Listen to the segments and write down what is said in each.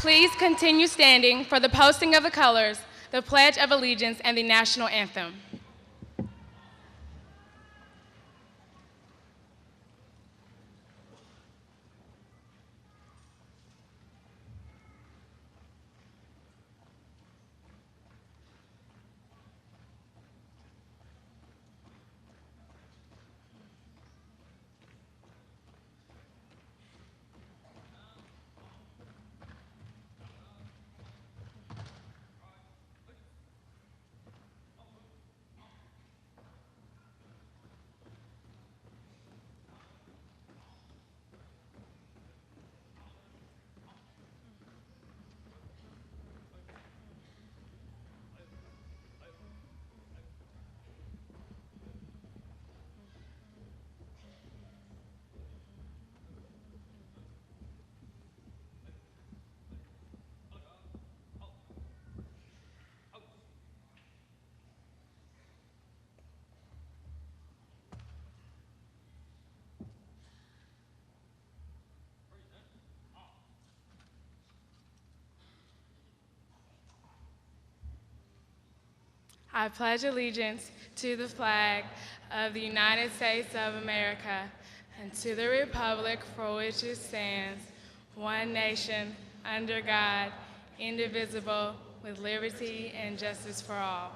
Please continue standing for the posting of the colors, the Pledge of Allegiance, and the National Anthem. I pledge allegiance to the flag of the United States of America and to the republic for which it stands, one nation, under God, indivisible, with liberty and justice for all.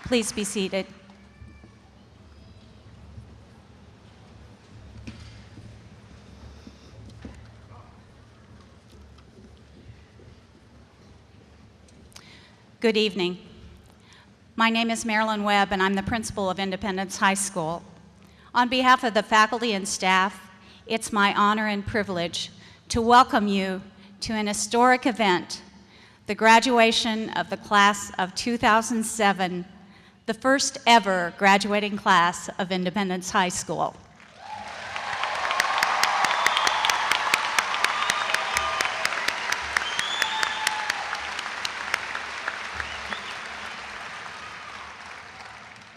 Please be seated. Good evening. My name is Marilyn Webb, and I'm the principal of Independence High School. On behalf of the faculty and staff, it's my honor and privilege to welcome you to an historic event, the graduation of the class of 2007, the first ever graduating class of Independence High School.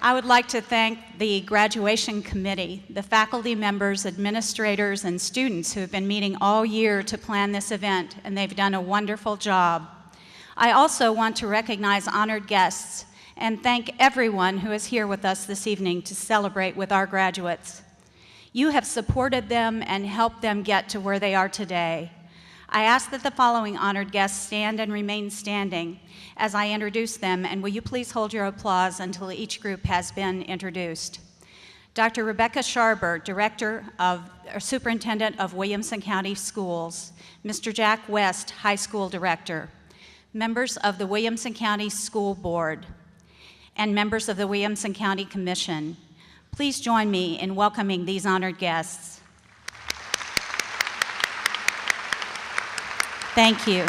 I would like to thank the graduation committee, the faculty members, administrators, and students who have been meeting all year to plan this event, and they've done a wonderful job. I also want to recognize honored guests and thank everyone who is here with us this evening to celebrate with our graduates. You have supported them and helped them get to where they are today. I ask that the following honored guests stand and remain standing as I introduce them, and will you please hold your applause until each group has been introduced. Dr. Rebecca Sharber, Superintendent of Williamson County Schools. Mr. Jack West, High School Director. Members of the Williamson County School Board, and members of the Williamson County Commission. Please join me in welcoming these honored guests. Thank you.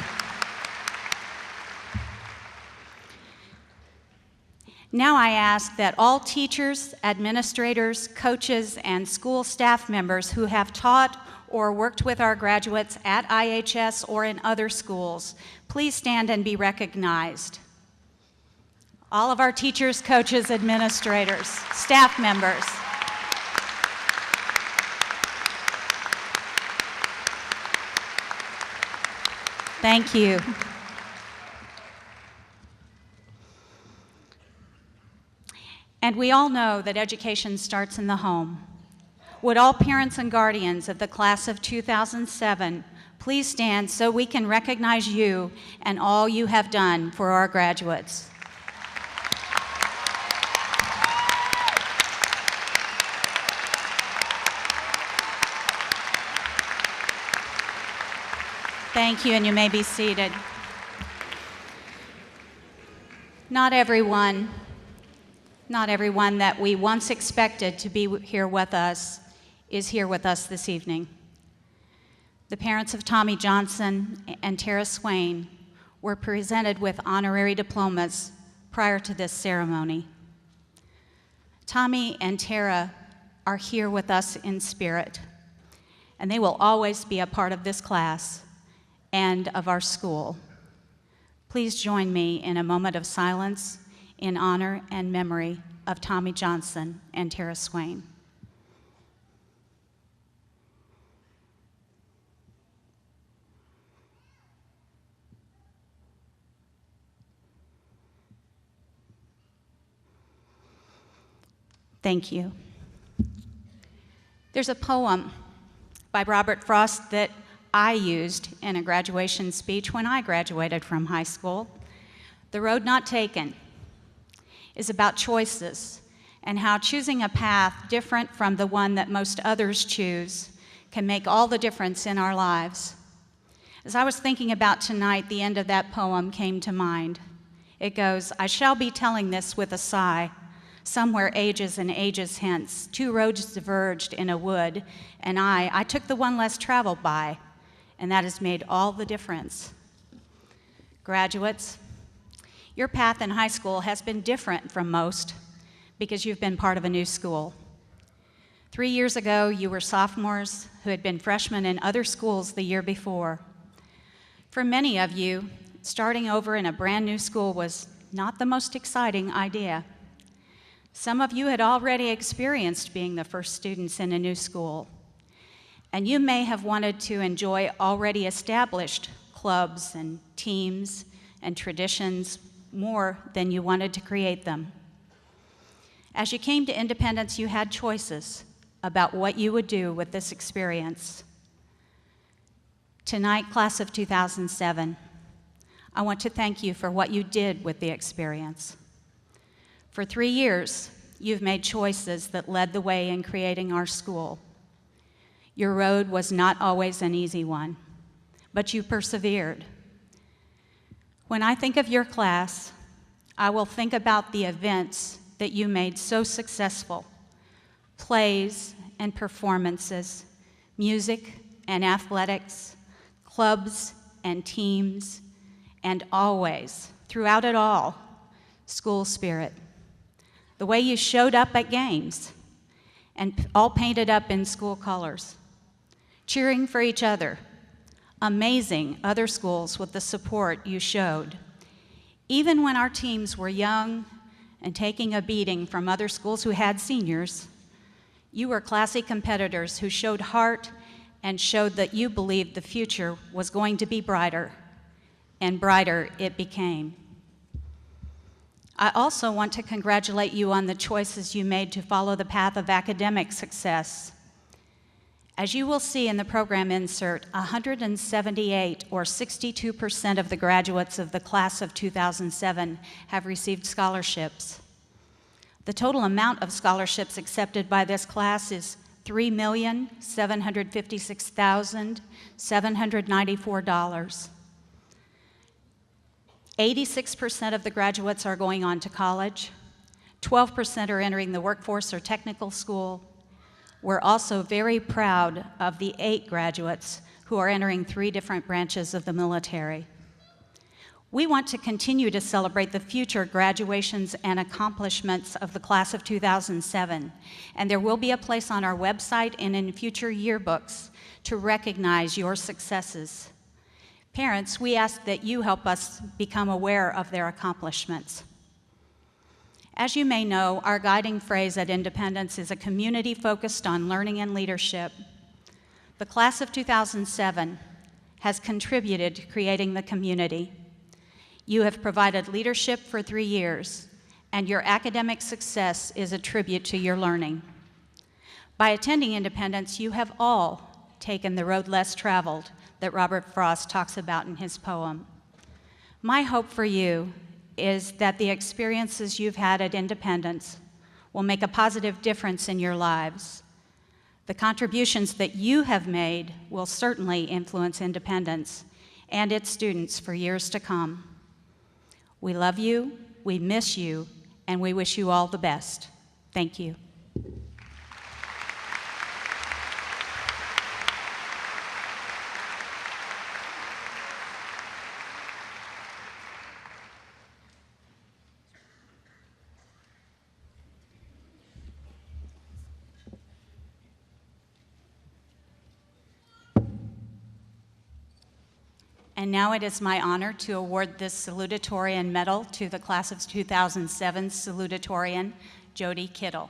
Now I ask that all teachers, administrators, coaches, and school staff members who have taught or worked with our graduates at IHS or in other schools, please stand and be recognized. All of our teachers, coaches, administrators, staff members. Thank you. And we all know that education starts in the home. Would all parents and guardians of the class of 2007 please stand so we can recognize you and all you have done for our graduates. Thank you, and you may be seated. Not everyone that we once expected to be here with us is here with us this evening. The parents of Tommy Johnson and Tara Swain were presented with honorary diplomas prior to this ceremony. Tommy and Tara are here with us in spirit, and they will always be a part of this class and of our school. Please join me in a moment of silence in honor and memory of Tommy Johnson and Tara Swain. Thank you. There's a poem by Robert Frost that I used in a graduation speech when I graduated from high school. The Road Not Taken is about choices and how choosing a path different from the one that most others choose can make all the difference in our lives. As I was thinking about tonight, the end of that poem came to mind. It goes, "I shall be telling this with a sigh. Somewhere ages and ages hence, two roads diverged in a wood, and I took the one less traveled by, and that has made all the difference." Graduates, your path in high school has been different from most because you've been part of a new school. 3 years ago, you were sophomores who had been freshmen in other schools the year before. For many of you, starting over in a brand new school was not the most exciting idea. Some of you had already experienced being the first students in a new school, and you may have wanted to enjoy already established clubs and teams and traditions more than you wanted to create them. As you came to Independence, you had choices about what you would do with this experience. Tonight, class of 2007, I want to thank you for what you did with the experience. For 3 years, you've made choices that led the way in creating our school. Your road was not always an easy one, but you persevered. When I think of your class, I will think about the events that you made so successful: plays and performances, music and athletics, clubs and teams, and always, throughout it all, school spirit. The way you showed up at games and all painted up in school colors, cheering for each other, amazing other schools with the support you showed. Even when our teams were young and taking a beating from other schools who had seniors, you were classy competitors who showed heart and showed that you believed the future was going to be brighter, and brighter it became. I also want to congratulate you on the choices you made to follow the path of academic success. As you will see in the program insert, 178, or 62% of the graduates of the class of 2007 have received scholarships. The total amount of scholarships accepted by this class is $3,756,794. 86% of the graduates are going on to college. 12% are entering the workforce or technical school. We're also very proud of the 8 graduates who are entering 3 different branches of the military. We want to continue to celebrate the future graduations and accomplishments of the class of 2007, and there will be a place on our website and in future yearbooks to recognize your successes. Parents, we ask that you help us become aware of their accomplishments. As you may know, our guiding phrase at Independence is a community focused on learning and leadership. The class of 2007 has contributed to creating the community. You have provided leadership for 3 years, and your academic success is a tribute to your learning. By attending Independence, you have all taken the road less traveled that Robert Frost talks about in his poem. My hope for you is that the experiences you've had at Independence will make a positive difference in your lives. The contributions that you have made will certainly influence Independence and its students for years to come. We love you, we miss you, and we wish you all the best. Thank you. And now it is my honor to award this salutatorian medal to the class of 2007 salutatorian, Jody Kittle.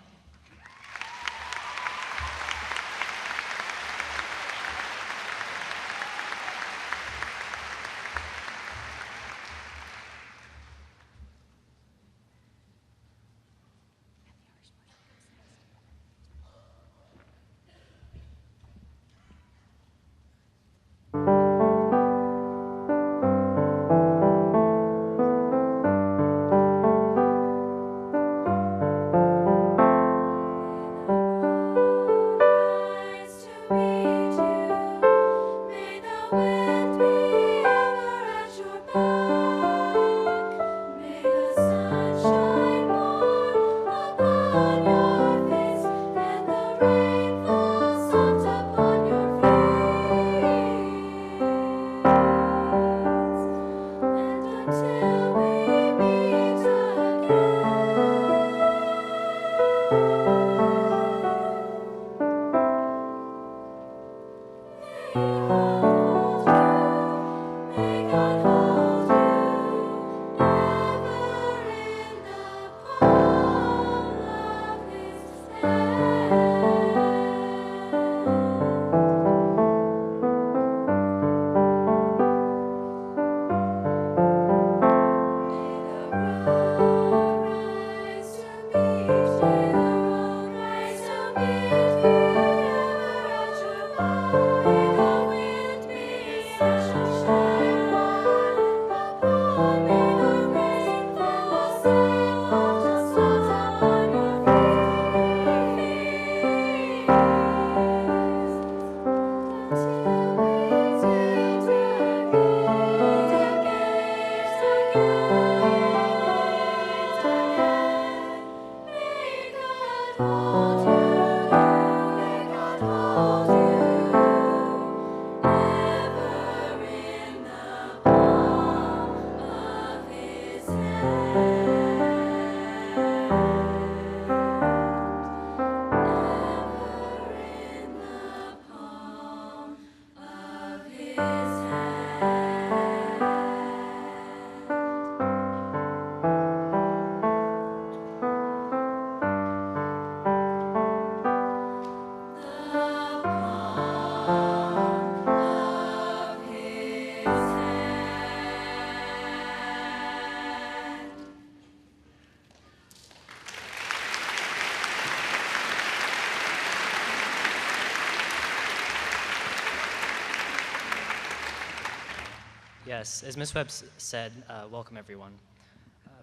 Yes, as Ms. Webb said, welcome everyone.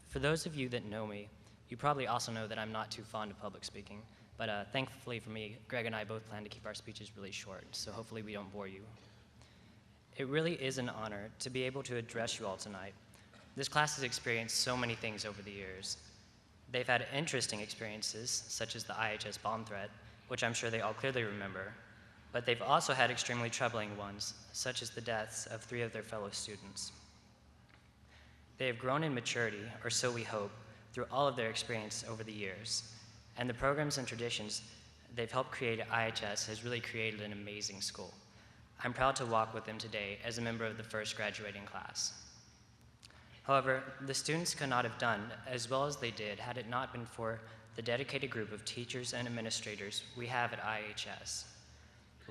For those of you that know me, you probably also know that I'm not too fond of public speaking, but thankfully for me, Greg and I both plan to keep our speeches really short, so hopefully we don't bore you. It really is an honor to be able to address you all tonight. This class has experienced so many things over the years. They've had interesting experiences, such as the IHS bomb threat, which I'm sure they all clearly remember, but they've also had extremely troubling ones, such as the deaths of 3 of their fellow students. They have grown in maturity, or so we hope, through all of their experience over the years, and the programs and traditions they've helped create at IHS has really created an amazing school. I'm proud to walk with them today as a member of the first graduating class. However, the students could not have done as well as they did had it not been for the dedicated group of teachers and administrators we have at IHS.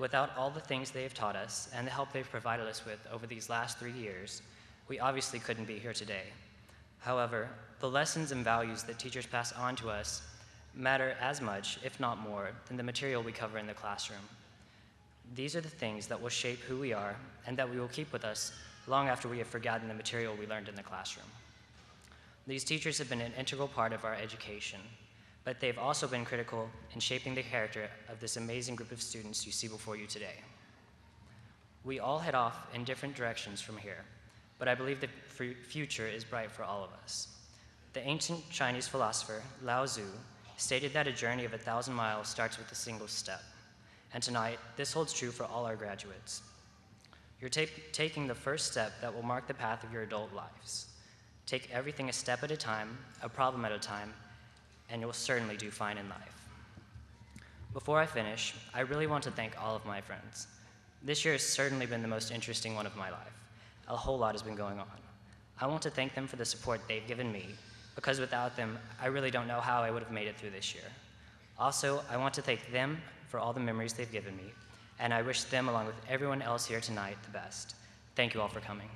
Without all the things they have taught us and the help they've provided us with over these last 3 years, we obviously couldn't be here today. However, the lessons and values that teachers pass on to us matter as much, if not more, than the material we cover in the classroom. These are the things that will shape who we are and that we will keep with us long after we have forgotten the material we learned in the classroom. These teachers have been an integral part of our education, but they've also been critical in shaping the character of this amazing group of students you see before you today. We all head off in different directions from here, but I believe the future is bright for all of us. The ancient Chinese philosopher Lao Tzu stated that a journey of 1,000 miles starts with a single step. And tonight, this holds true for all our graduates. You're taking the first step that will mark the path of your adult lives. Take everything a step at a time, a problem at a time, and you'll certainly do fine in life. Before I finish, I really want to thank all of my friends. This year has certainly been the most interesting one of my life. A whole lot has been going on. I want to thank them for the support they've given me, because without them, I really don't know how I would have made it through this year. Also, I want to thank them for all the memories they've given me, and I wish them, along with everyone else here tonight, the best. Thank you all for coming.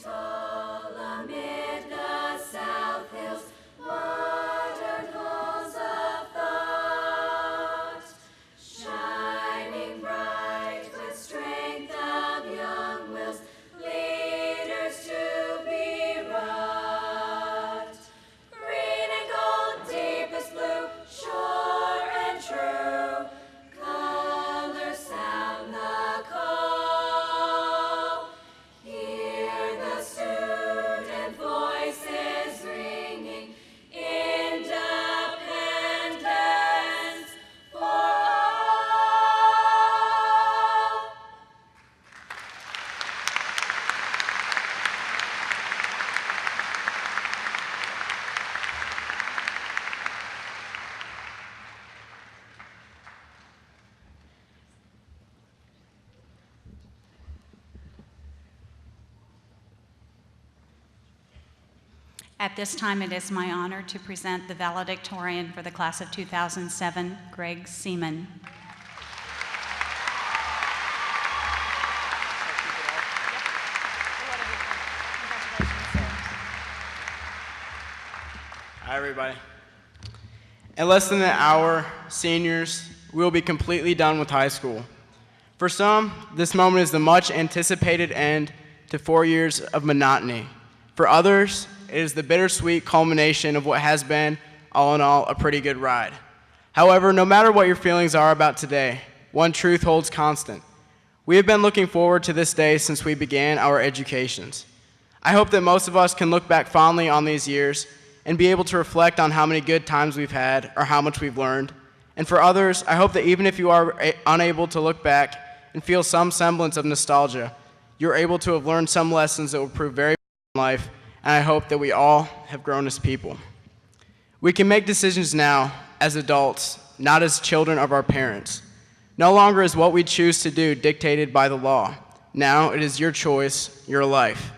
Tall amid the south hills, modern halls of thought, shining bright with strength of young wills, leaders to be wrought. Green and gold, deepest blue, sure and true, colors sound the call. Hear the student voices ringing, independence for all. At this time, it is my honor to present the valedictorian for the class of 2007, Greg Seaman. Hi, everybody. In less than an hour, seniors, we'll be completely done with high school. For some, this moment is the much anticipated end to 4 years of monotony. For others, it is the bittersweet culmination of what has been, all in all, a pretty good ride. However, no matter what your feelings are about today, one truth holds constant. We have been looking forward to this day since we began our educations. I hope that most of us can look back fondly on these years and be able to reflect on how many good times we've had or how much we've learned. And for others, I hope that even if you are unable to look back and feel some semblance of nostalgia, you're able to have learned some lessons that will prove very important in life, and I hope that we all have grown as people. We can make decisions now as adults, not as children of our parents. No longer is what we choose to do dictated by the law. Now it is your choice, your life.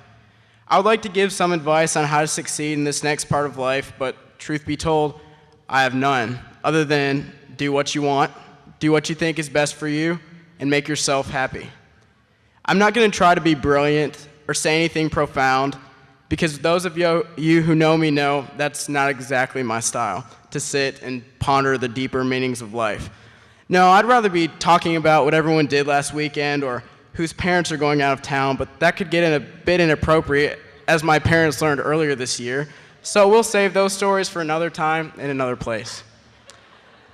I would like to give some advice on how to succeed in this next part of life, but truth be told, I have none, other than do what you want, do what you think is best for you, and make yourself happy. I'm not going to try to be brilliant or say anything profound, because those of you who know me know that's not exactly my style, to sit and ponder the deeper meanings of life. No, I'd rather be talking about what everyone did last weekend or whose parents are going out of town, but that could get a bit inappropriate, as my parents learned earlier this year. So we'll save those stories for another time in another place.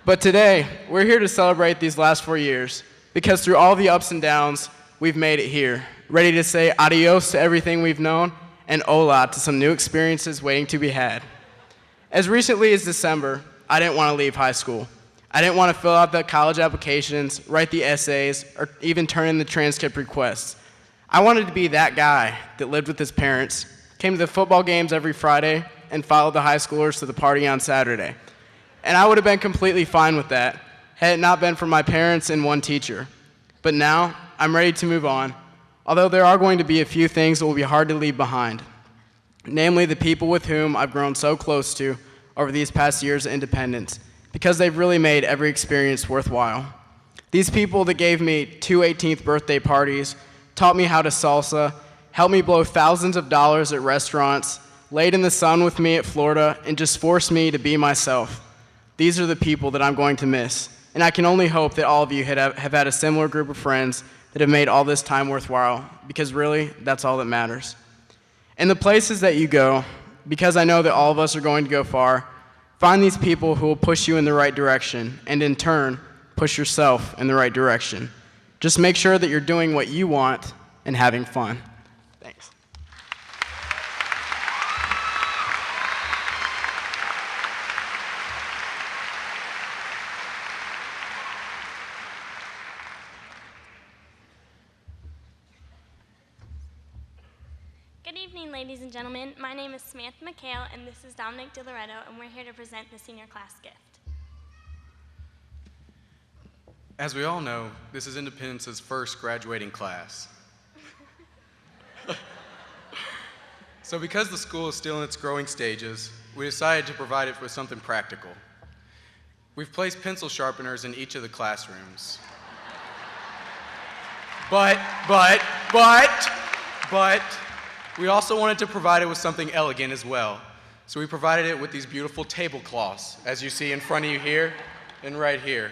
But today, we're here to celebrate these last 4 years, because through all the ups and downs, we've made it here, ready to say adios to everything we've known and hola to some new experiences waiting to be had. As recently as December, I didn't want to leave high school. I didn't want to fill out the college applications, write the essays, or even turn in the transcript requests. I wanted to be that guy that lived with his parents, came to the football games every Friday, and followed the high schoolers to the party on Saturday. And I would have been completely fine with that had it not been for my parents and one teacher. But now, I'm ready to move on, although there are going to be a few things that will be hard to leave behind, namely the people with whom I've grown so close to over these past years of independence, because they've really made every experience worthwhile. These people that gave me 2 18th birthday parties, taught me how to salsa, helped me blow thousands of dollars at restaurants, laid in the sun with me at Florida, and just forced me to be myself. These are the people that I'm going to miss, and I can only hope that all of you have had a similar group of friends that have made all this time worthwhile, because really, that's all that matters. In the places that you go, because I know that all of us are going to go far, find these people who will push you in the right direction, and in turn, push yourself in the right direction. Just make sure that you're doing what you want and having fun. Thanks. Good evening, ladies and gentlemen. My name is Samantha McHale, and this is Dominic DiLoretto, and we're here to present the senior class gift. As we all know, this is Independence's first graduating class. So because the school is still in its growing stages, we decided to provide it with something practical. We've placed pencil sharpeners in each of the classrooms. But, we also wanted to provide it with something elegant as well. So we provided it with these beautiful tablecloths, as you see in front of you here and right here.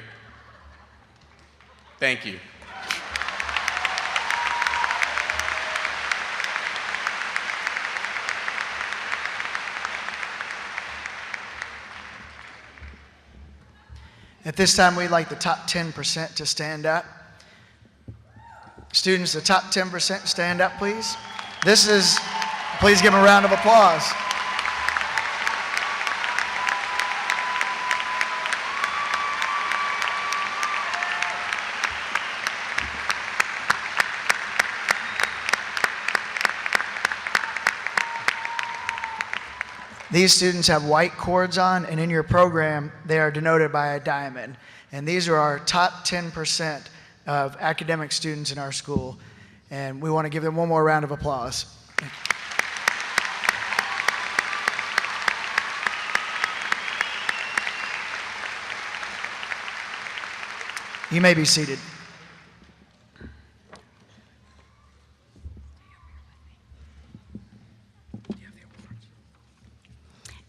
Thank you. At this time, we'd like the top 10% to stand up. Students, the top 10% stand up, please. Please give them a round of applause. These students have white cords on, and in your program, they are denoted by a diamond. And these are our top 10% of academic students in our school. And we want to give them one more round of applause. You may be seated.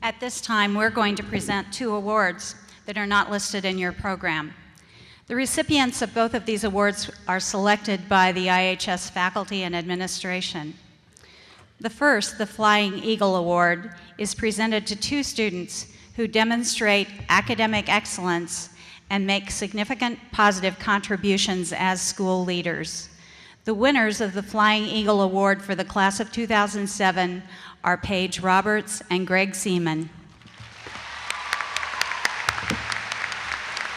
At this time, we're going to present 2 awards that are not listed in your program. The recipients of both of these awards are selected by the IHS faculty and administration. The first, the Flying Eagle Award, is presented to 2 students who demonstrate academic excellence and make significant positive contributions as school leaders. The winners of the Flying Eagle Award for the class of 2007 are Paige Roberts and Greg Seaman.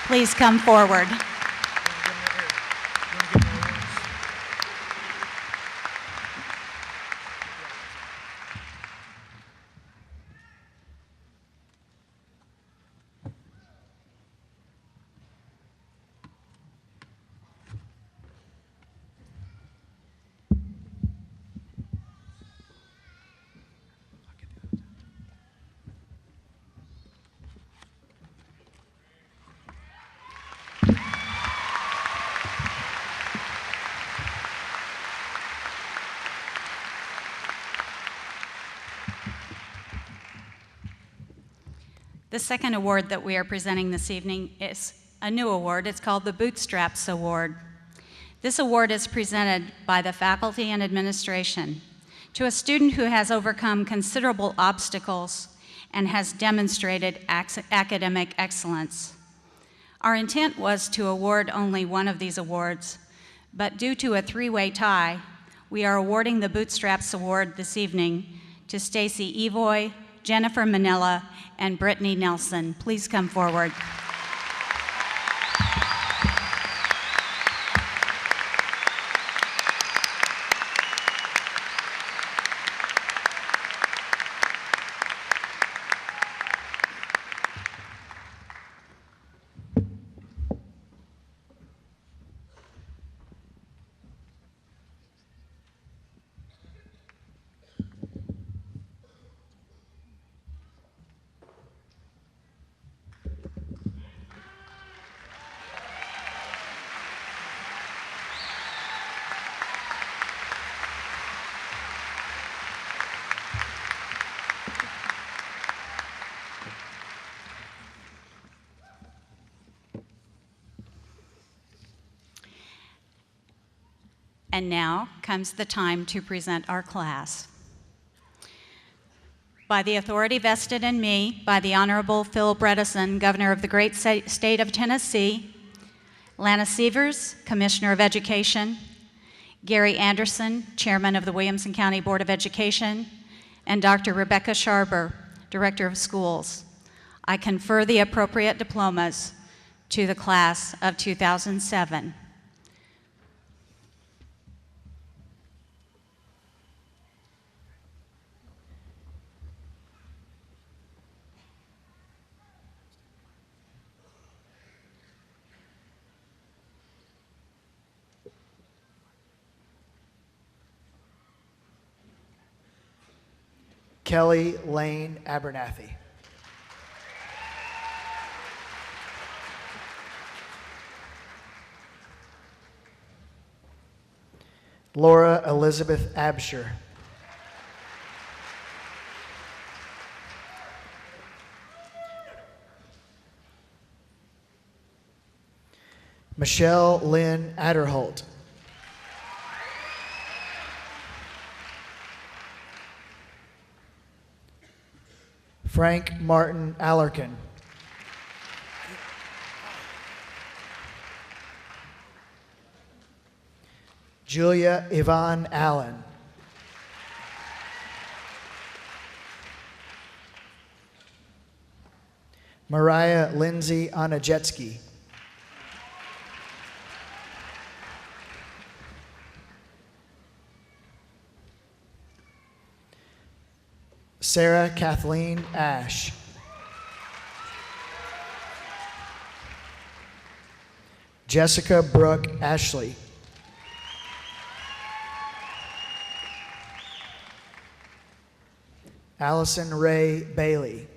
Please come forward. The second award that we are presenting this evening is a new award. It's called the Bootstraps Award. This award is presented by the faculty and administration to a student who has overcome considerable obstacles and has demonstrated academic excellence. Our intent was to award only one of these awards, but due to a three-way tie, we are awarding the Bootstraps Award this evening to Stacy Evoy, Jennifer Manella, and Brittany Nelson. Please come forward. And now comes the time to present our class. By the authority vested in me by the Honorable Phil Bredesen, Governor of the great state of Tennessee, Lana Sievers, Commissioner of Education, Gary Anderson, Chairman of the Williamson County Board of Education, and Dr. Rebecca Sharber, Director of Schools, I confer the appropriate diplomas to the class of 2007. Kelly Lane Abernathy. Laura Elizabeth Absher. Michelle Lynn Adderholt. Frank Martin Allerkin. Julia Yvonne Allen. Mariah Lindsay Onajetsky. Sarah Kathleen Ash. Jessica Brooke Ashley. Allison Ray Bailey.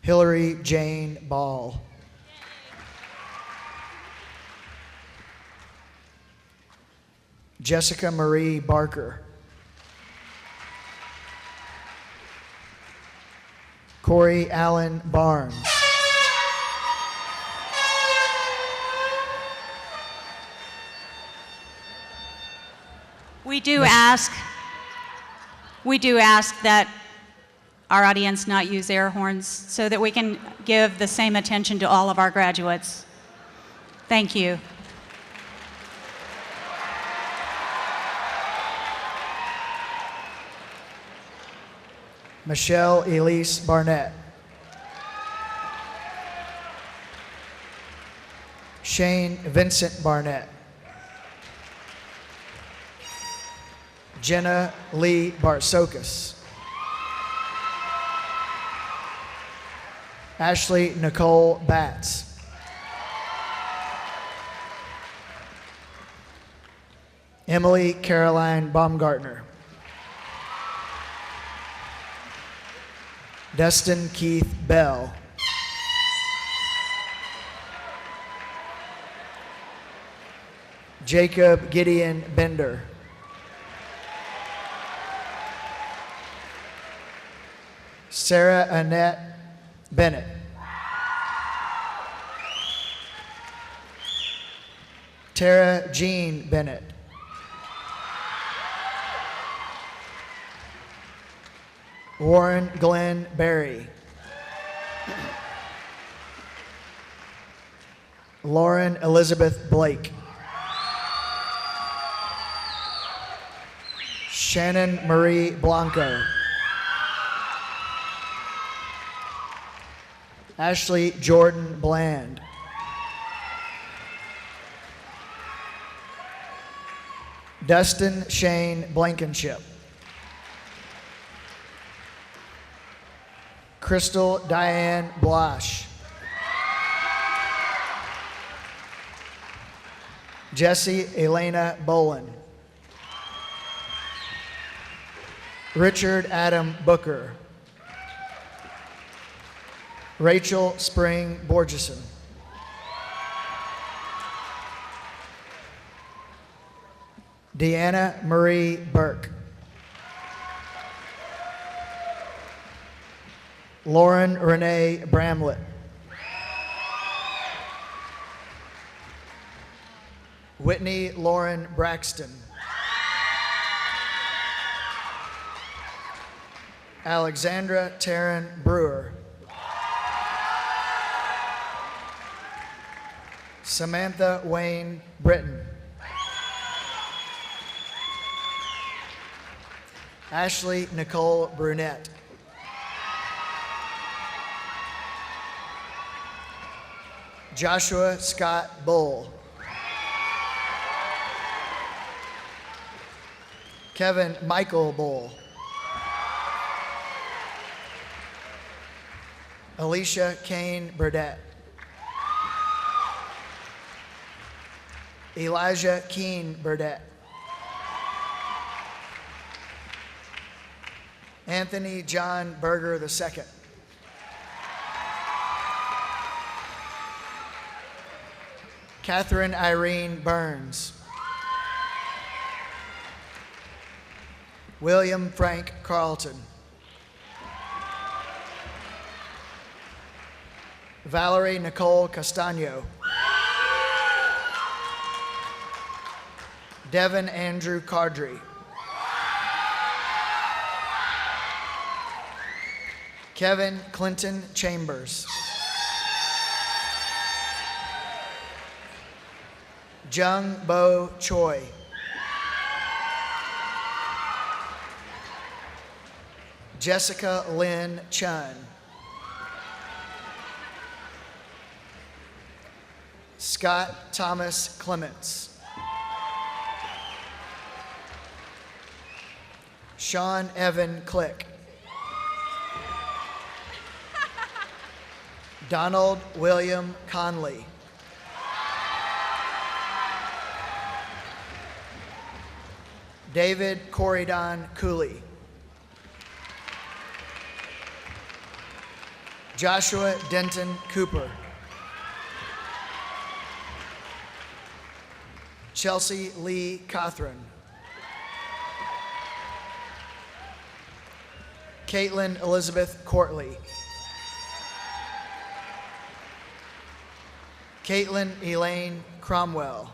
Hillary Jane Ball. Jessica Marie Barker. Corey Allen Barnes. We do ask that our audience not use air horns so that we can give the same attention to all of our graduates. Thank you. Michelle Elise Barnett. Shane Vincent Barnett. Jenna Lee Bartsokas. Ashley Nicole Batts. Emily Caroline Baumgartner. Dustin Keith Bell. Jacob Gideon Bender. Sarah Annette Bennett. Tara Jean Bennett. Warren Glenn Berry. Lauren Elizabeth Blake. Shannon Marie Blanco. Ashley Jordan Bland. Dustin Shane Blankenship. Crystal Diane Blash. Jesse Elena Bolin. Richard Adam Booker. Rachel Spring Borgeson. Deanna Marie Burke. Lauren Renee Bramlett. Whitney Lauren Braxton. Alexandra Taryn Brewer. Samantha Wayne Britton. Ashley Nicole Brunette. Joshua Scott Bull. Kevin Michael Bull. Alicia Kane Burdette. Elijah Keen Burdette. Anthony John Berger II. Catherine Irene Burns. William Frank Carlton. Valerie Nicole Castano. Devin Andrew Cardry. Kevin Clinton Chambers. Jung Bo Choi. Jessica Lynn Chun. Scott Thomas Clements. Sean Evan Click. Donald William Conley. David Corridon Cooley. Joshua Denton Cooper. Chelsea Lee Cothran. Caitlin Elizabeth Courtley. Caitlin Elaine Cromwell.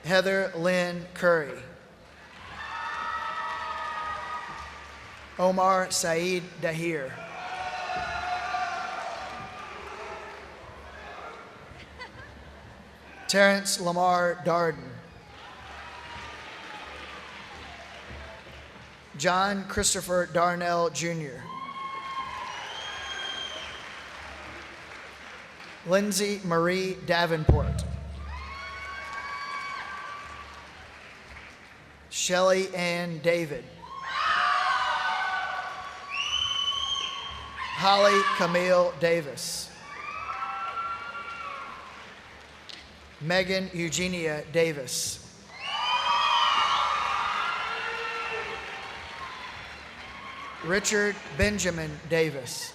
Heather Lynn Curry. Omar Saeed Dahir. Terrence Lamar Darden. John Christopher Darnell Jr. Lindsay Marie Davenport. Shelley Ann David. Holly Camille Davis. Megan Eugenia Davis. Richard Benjamin Davis.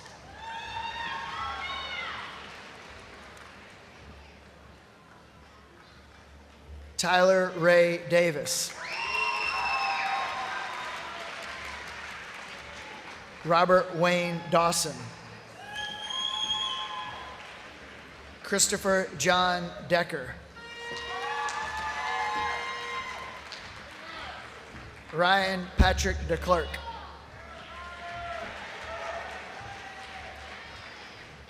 Tyler Ray Davis. Robert Wayne Dawson. Christopher John Decker. Ryan Patrick DeClerc.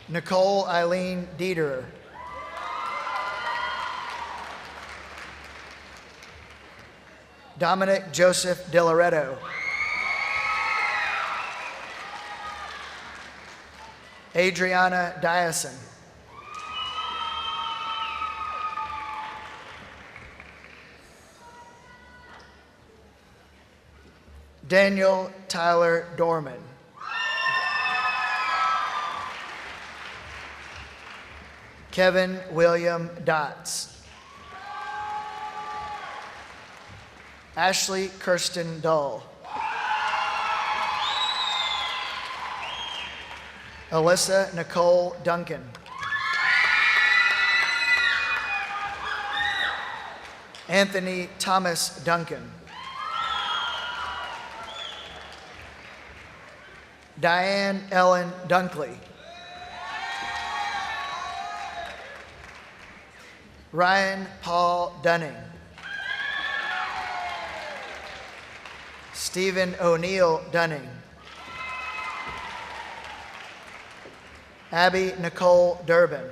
Nicole Eileen Dieterer. Dominic Joseph DeLoretto. Adriana Diason. Daniel Tyler Dorman. Kevin William Dotz. Ashley Kirsten Dull. Alyssa Nicole Duncan. Anthony Thomas Duncan. Diane Ellen Dunkley. Ryan Paul Dunning. Stephen O'Neill Dunning. Abby Nicole Durbin.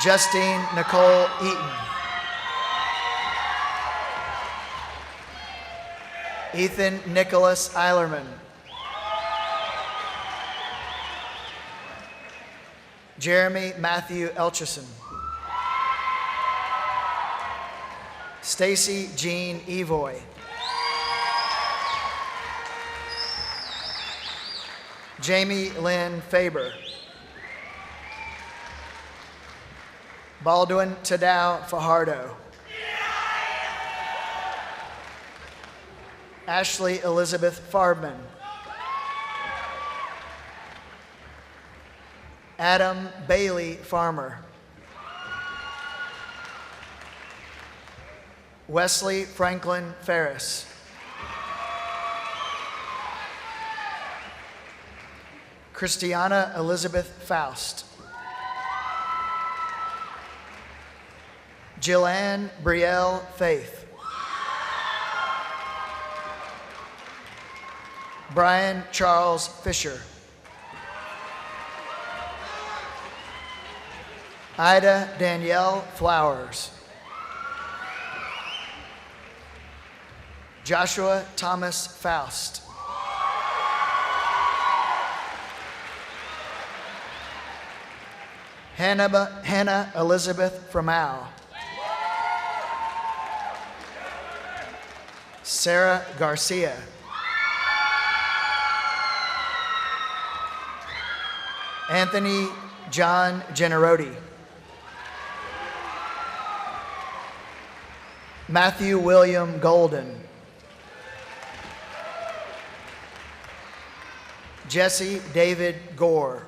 Justine Nicole Eaton. Ethan Nicholas Eilerman. Jeremy Matthew Elchison. Stacy Jean Evoy. Jamie Lynn Faber. Baldwin Tadao Fajardo. Ashley Elizabeth Farbman. Adam Bailey Farmer. Wesley Franklin Ferris. Christiana Elizabeth Faust. Jillian Brielle Faith. Brian Charles Fisher. Ida Danielle Flowers. Joshua Thomas Faust. Hannah Elizabeth Framau. Sarah Garcia. Anthony John Generoti. Matthew William Golden. Jesse David Gore.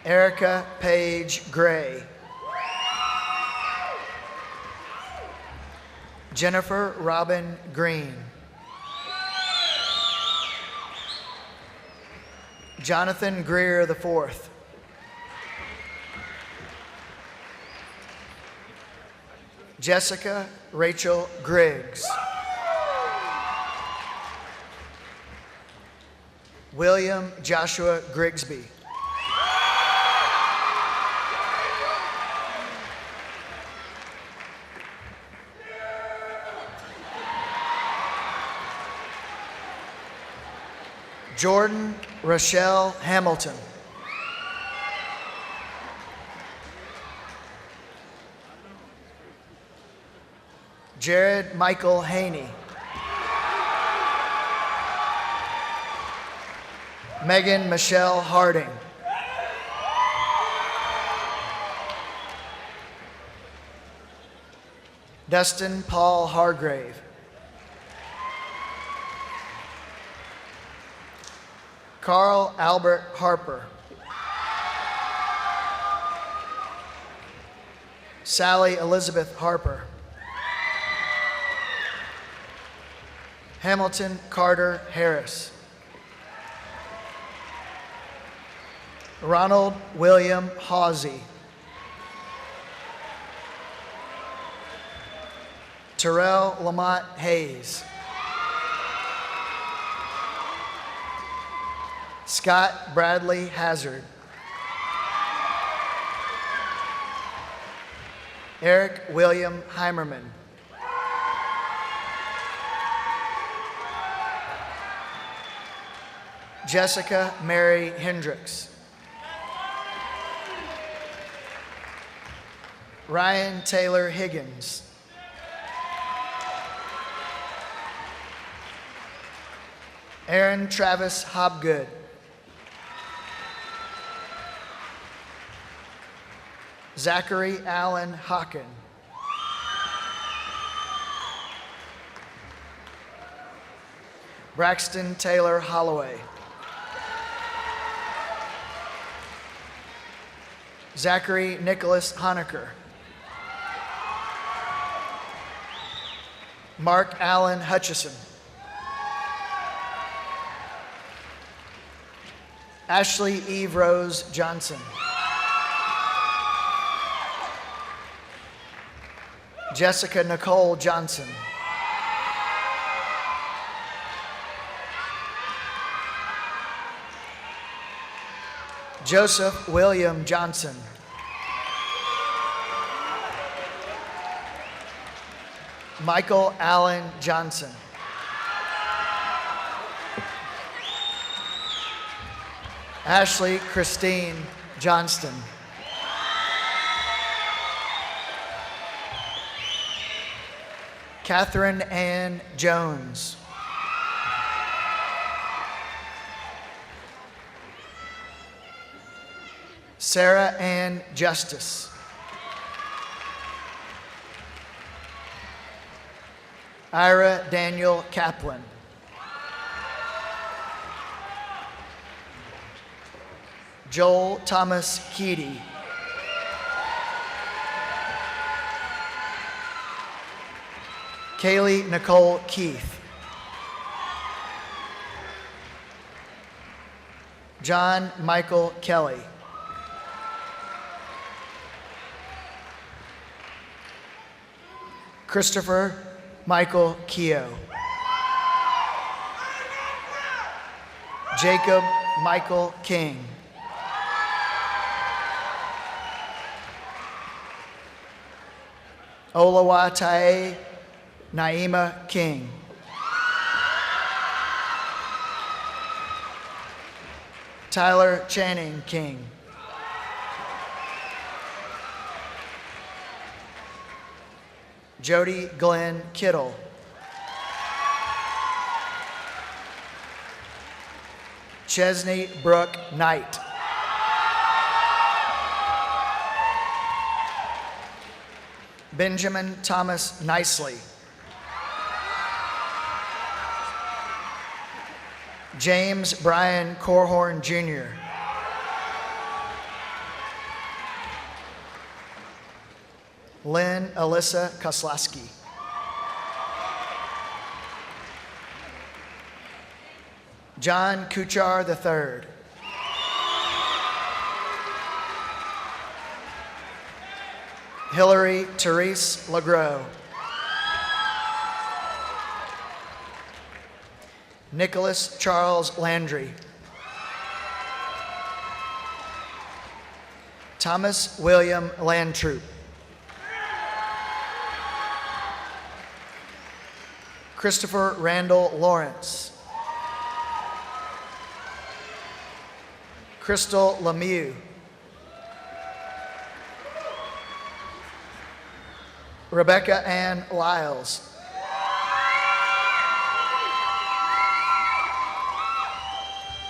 Erica Paige Gray. Jennifer Robin Green. Jonathan Greer IV. Jessica Rachel Griggs. William Joshua Grigsby. Jordan Rochelle Hamilton. Jared Michael Haney. Megan Michelle Harding. Dustin Paul Hargrave. Carl Albert Harper. Sally Elizabeth Harper. Hamilton Carter Harris. Ronald William Hawsey. Terrell Lamont Hayes. Scott Bradley Hazard. Eric William Heimerman. Jessica Mary Hendricks. Ryan Taylor Higgins. Aaron Travis Hobgood. Zachary Allen Hocken. Braxton Taylor Holloway. Zachary Nicholas Honecker. Mark Allen Hutchison. Ashley Eve Rose Johnson. Jessica Nicole Johnson. Joseph William Johnson. Michael Allen Johnson. Ashley Christine Johnston. Catherine Ann Jones. Sarah Ann Justice. Ira Daniel Kaplan. Joel Thomas Keedy. Kaylee Nicole Keith. John Michael Kelly. Christopher Michael Keogh. Jacob Michael King. Olawatae Naima King. Tyler Channing King. Jody Glenn Kittle. Chesney Brooke Knight. Benjamin Thomas Nicely. James Brian Corhorn Jr. Lynn Alyssa Koslaski. John Kuchar III. Hillary Therese Legros. Nicholas Charles Landry. Thomas William Landtroop. Christopher Randall Lawrence. Crystal Lemieux. Rebecca Ann Lyles.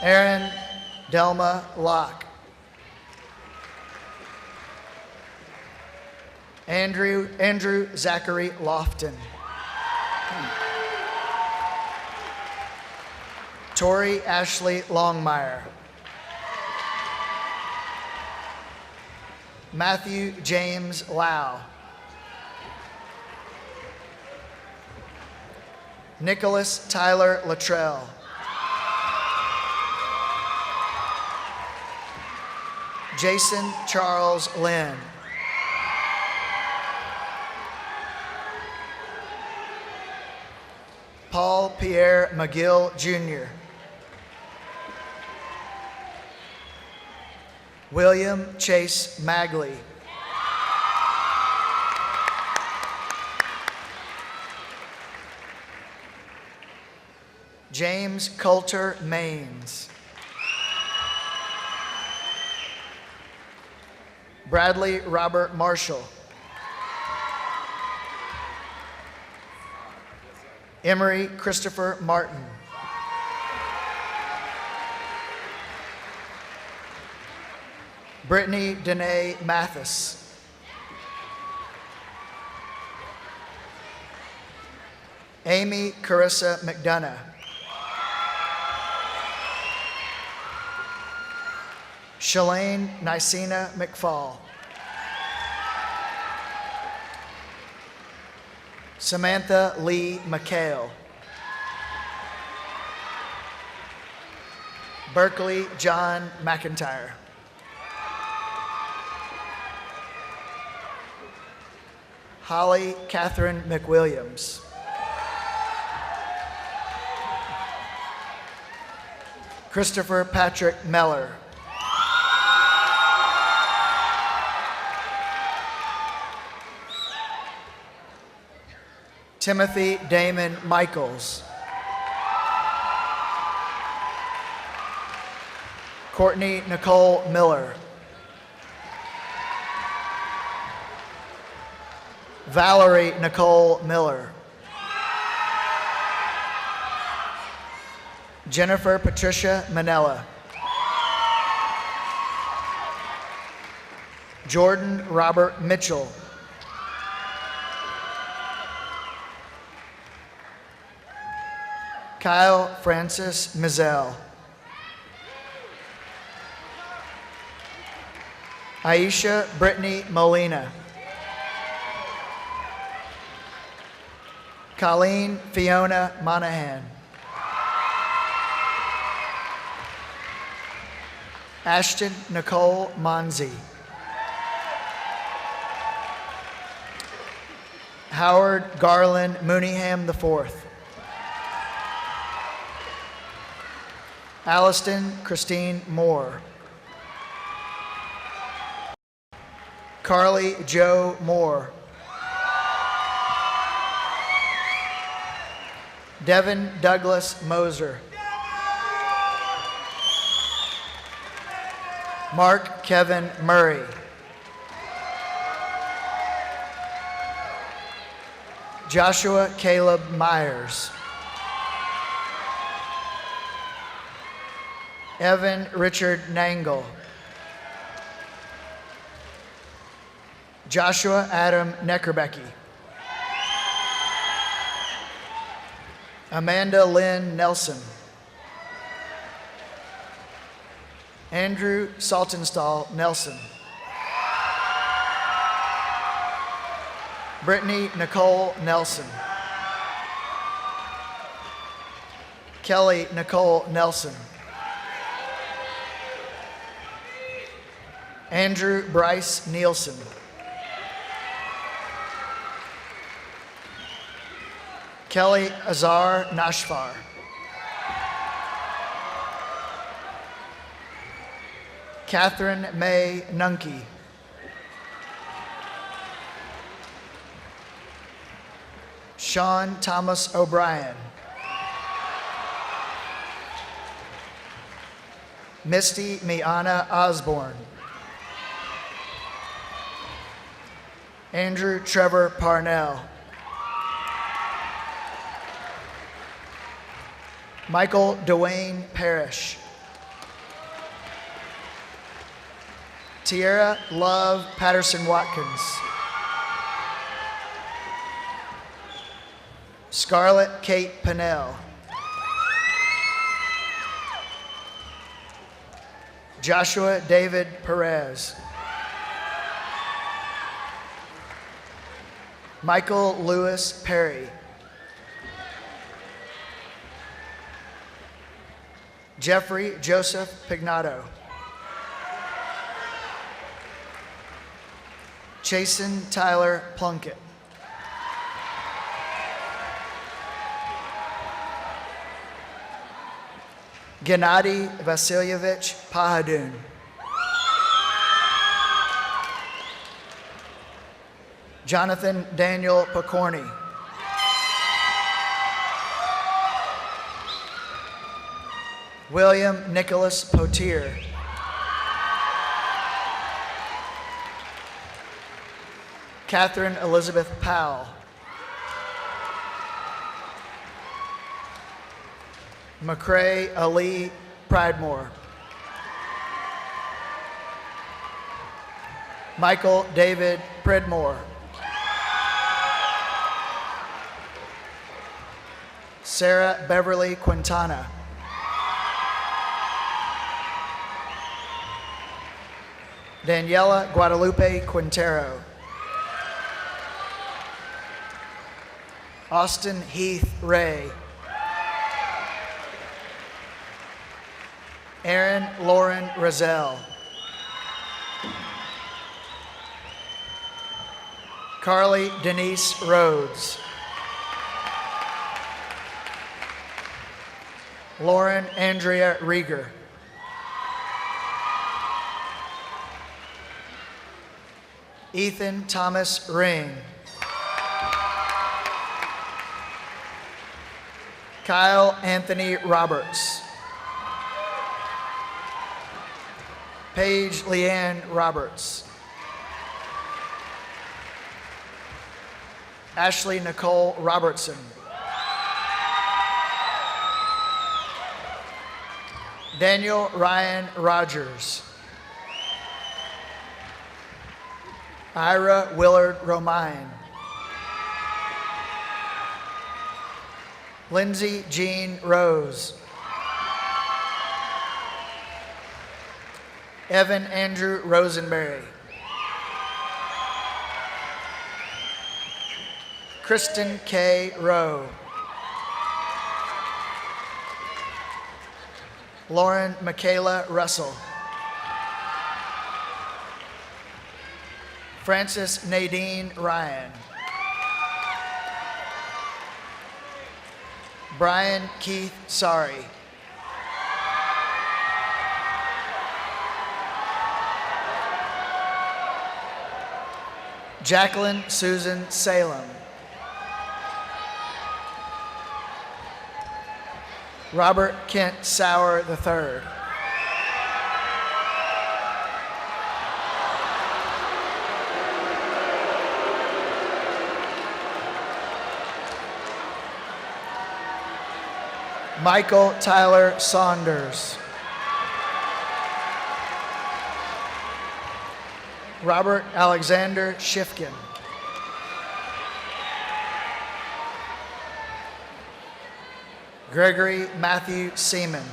Aaron Delma Locke. Andrew Zachary Lofton. Tori Ashley Longmire. Matthew James Lau. Nicholas Tyler Luttrell. Jason Charles Lynn. Paul Pierre McGill, Jr. William Chase Magley. James Coulter Maines. Bradley Robert Marshall. Emery Christopher Martin. Brittany Danae Mathis. Amy Carissa McDonough. Shalane Nicena McFall. Samantha Lee McHale. Berkeley John McIntyre. Holly Catherine McWilliams. Christopher Patrick Meller. Timothy Damon Michaels. Courtney Nicole Miller. Valerie Nicole Miller. Jennifer Patricia Manella. Jordan Robert Mitchell. Kyle Francis Mizell. Aisha Brittany Molina. Colleen Fiona Monahan. Ashton Nicole Monzi. Howard Garland Mooneyham IV. Alliston Christine Moore. Carly Joe Moore. Devin Douglas Moser. Mark Kevin Murray. Joshua Caleb Myers. Evan Richard Nangle. Joshua Adam Neckerbecky. Amanda Lynn Nelson. Andrew Saltonstall Nelson. Brittany Nicole Nelson. Kelly Nicole Nelson. Andrew Bryce Nielsen. Kelly Azar Nashfar. Catherine May Nunke. Sean Thomas O'Brien. Misty Miana Osborne. Andrew Trevor Parnell. Michael Dwayne Parrish. Tierra Love Patterson Watkins. Scarlett Kate Pennell. Joshua David Perez. Michael Lewis Perry. Jeffrey Joseph Pignato. Chasen Tyler Plunkett. Gennady Vasilyevich Pahadun. Jonathan Daniel Pokorny. William Nicholas Potier. Catherine Elizabeth Powell. McCrae Ali Pridemore. Michael David Pridmore. Sarah Beverly Quintana. Daniela Guadalupe Quintero. Austin Heath Ray. Aaron Lauren Rozelle. Carly Denise Rhodes. Lauren Andrea Rieger. Ethan Thomas Ring. Kyle Anthony Roberts. Paige Leanne Roberts. Ashley Nicole Robertson. Daniel Ryan Rogers. Ira Willard Romine. Lindsay Jean Rose. Evan Andrew Rosenberry. Kristen K. Rowe. Lauren Michaela Russell. Frances Nadine Ryan. Brian Keith Sari. Jacqueline Susan Salem. Robert Kent Sauer III. Michael Tyler Saunders. Robert Alexander Shifkin. Gregory Matthew Seaman.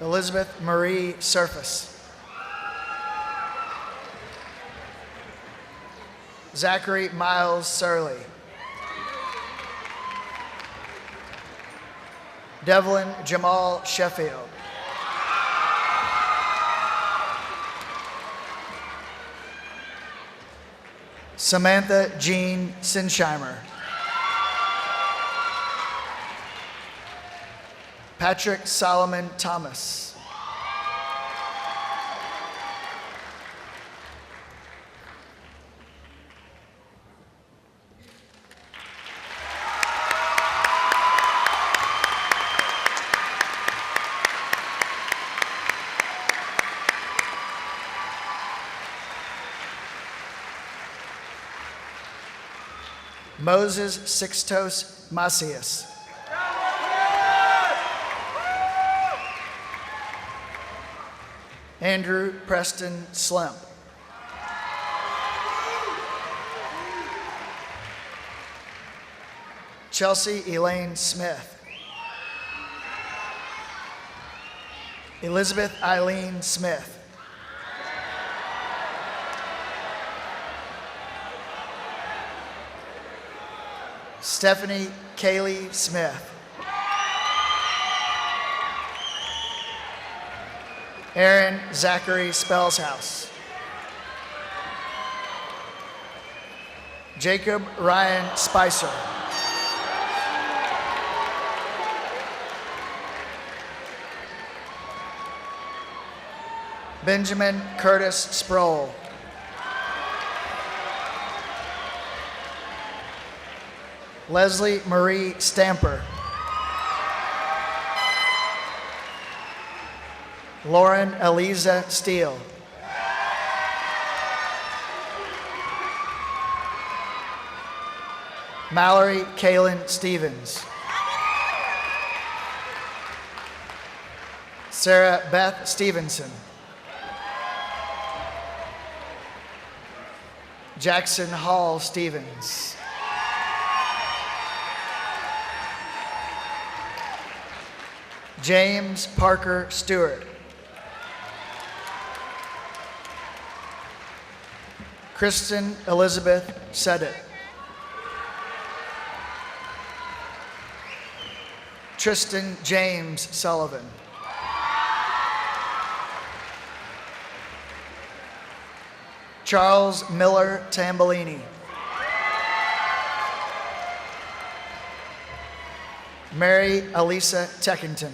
Elizabeth Marie Surface. Zachary Miles Surley. Devlin Jamal Sheffield. Samantha Jean Sinsheimer. Patrick Solomon Thomas. Moses Sixtos Macias. Andrew Preston Slimp. Chelsea Elaine Smith. Elizabeth Eileen Smith. Stephanie Kaylee Smith. Aaron Zachary Spellshouse. Jacob Ryan Spicer. Benjamin Curtis Sproul. Leslie Marie Stamper. Lauren Eliza Steele. Mallory Kaylin Stevens. Sarah Beth Stevenson. Jackson Hall Stevens. James Parker Stewart. Kristen Elizabeth Sedit. Tristan James Sullivan. Charles Miller Tambolini. Mary Elisa Teckington.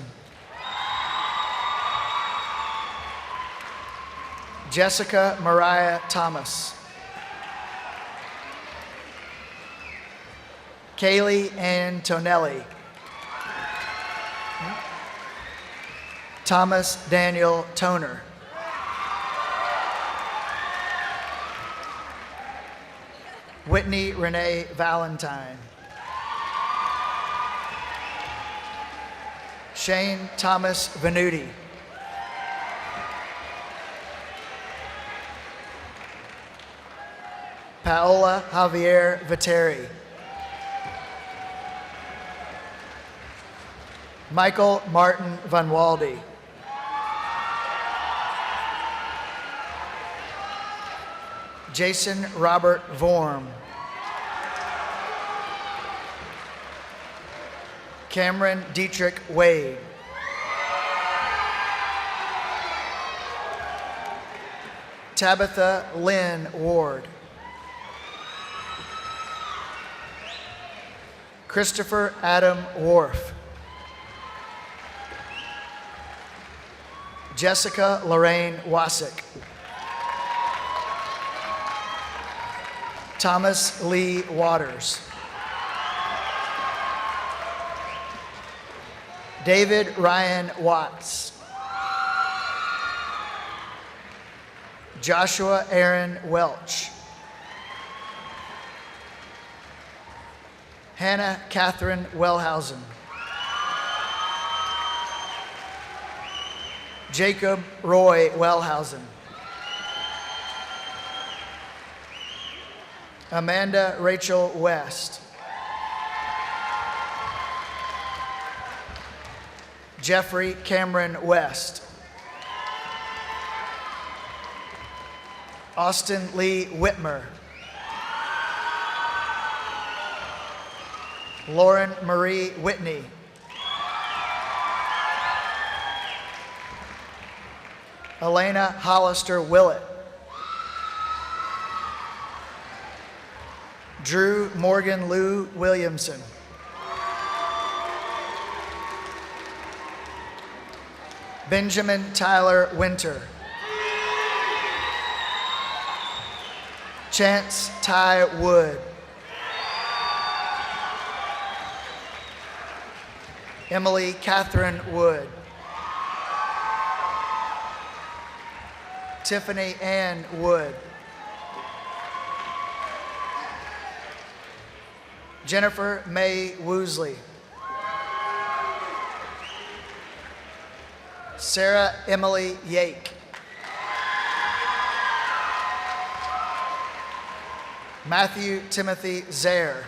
Jessica Mariah Thomas. Kaylee Ann Tonelli. Thomas Daniel Toner. Whitney Renee Valentine. Shane Thomas Venuti. Paola Javier Viteri. Michael Martin Van Walde. Jason Robert Vorm. Cameron Dietrich Wade. Tabitha Lynn Ward. Christopher Adam Worf. Jessica Lorraine Wasick. Thomas Lee Waters. David Ryan Watts. Joshua Aaron Welch. Hannah Catherine Wellhausen. Jacob Roy Wellhausen. Amanda Rachel West. Jeffrey Cameron West. Austin Lee Whitmer. Lauren Marie Whitney. Elena Hollister Willett. Drew Morgan Lou Williamson. Benjamin Tyler Winter. Chance Ty Wood. Emily Catherine Wood. Tiffany Ann Wood. Jennifer May Woosley. Sarah Emily Yake. Matthew Timothy Zaire.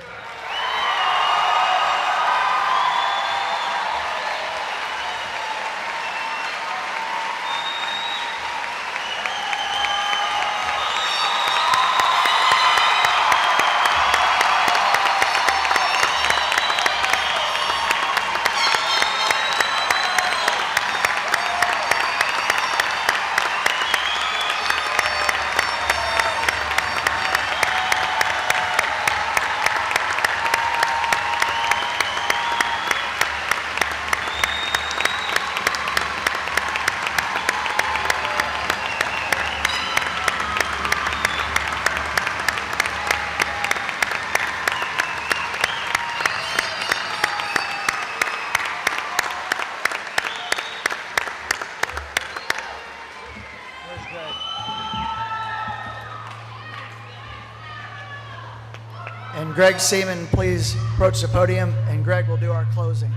And Greg Seaman, please approach the podium, and Greg will do our closing.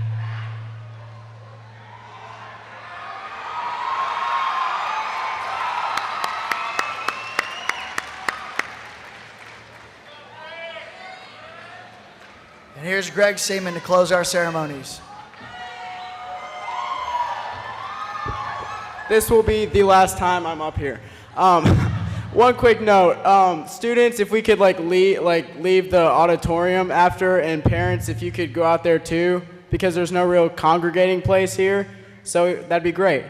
And here's Greg Seaman to close our ceremonies. This will be the last time I'm up here. One quick note, students, if we could leave the auditorium after, and parents, if you could go out there too, because there's no real congregating place here, so that'd be great.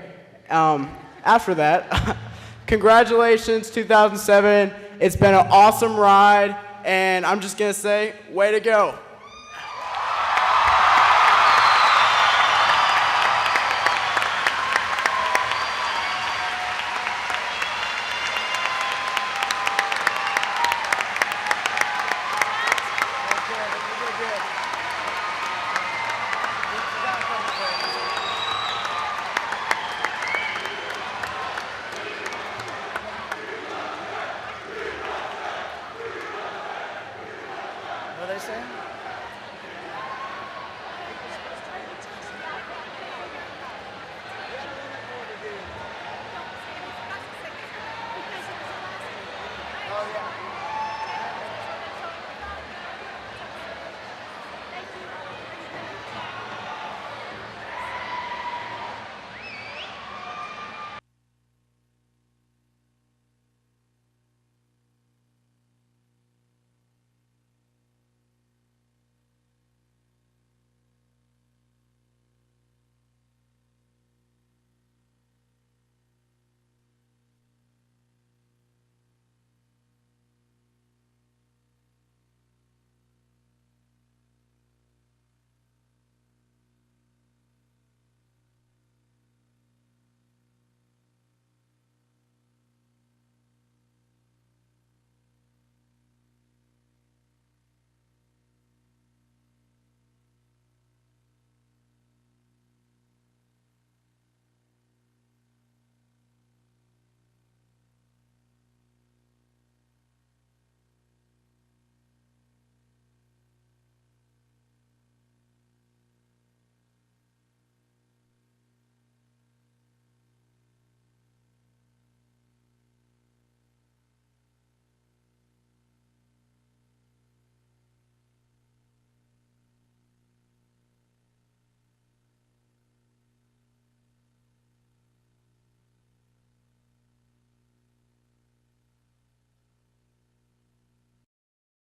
After that, congratulations, 2007. It's been an awesome ride, and I'm just gonna say, way to go. What are they saying? Oh, yeah.